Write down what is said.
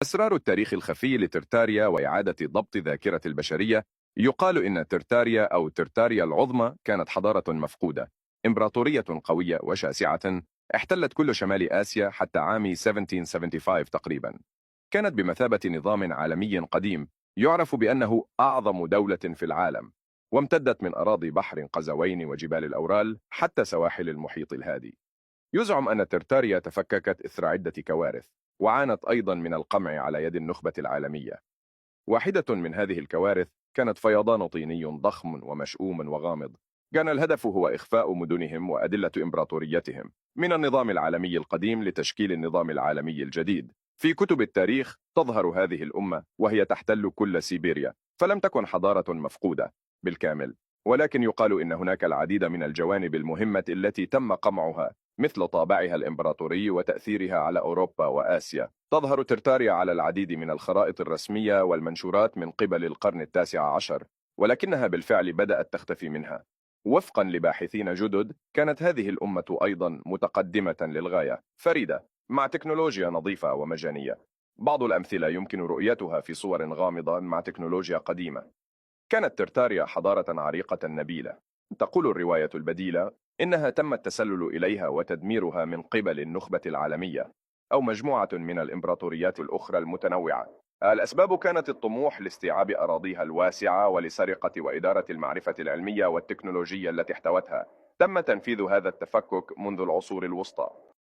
أسرار التاريخ الخفي لترتاريا وإعادة ضبط ذاكرة البشرية. يقال إن ترتاريا أو ترتاريا العظمى كانت حضارة مفقودة، إمبراطورية قوية وشاسعة احتلت كل شمال آسيا حتى عام 1775 تقريبا. كانت بمثابة نظام عالمي قديم يعرف بأنه أعظم دولة في العالم، وامتدت من أراضي بحر قزوين وجبال الأورال حتى سواحل المحيط الهادي. يزعم أن ترتاريا تفككت إثر عدة كوارث، وعانت أيضا من القمع على يد النخبة العالمية. واحدة من هذه الكوارث كانت فيضان طيني ضخم ومشؤوم وغامض. كان الهدف هو إخفاء مدنهم وأدلة إمبراطوريتهم من النظام العالمي القديم لتشكيل النظام العالمي الجديد. في كتب التاريخ تظهر هذه الأمة وهي تحتل كل سيبيريا، فلم تكن حضارة مفقودة بالكامل، ولكن يقال إن هناك العديد من الجوانب المهمة التي تم قمعها، مثل طابعها الإمبراطوري وتأثيرها على أوروبا وآسيا. تظهر ترتاريا على العديد من الخرائط الرسمية والمنشورات من قبل القرن التاسع عشر، ولكنها بالفعل بدأت تختفي منها. وفقا لباحثين جدد، كانت هذه الأمة أيضا متقدمة للغاية، فريدة، مع تكنولوجيا نظيفة ومجانية. بعض الأمثلة يمكن رؤيتها في صور غامضة مع تكنولوجيا قديمة. كانت ترتاريا حضارة عريقة نبيلة. تقول الرواية البديلة إنها تم التسلل إليها وتدميرها من قبل النخبة العالمية أو مجموعة من الإمبراطوريات الأخرى المتنوعة. الأسباب كانت الطموح لاستيعاب أراضيها الواسعة ولسرقة وإدارة المعرفة العلمية والتكنولوجية التي احتوتها. تم تنفيذ هذا التفكك منذ العصور الوسطى.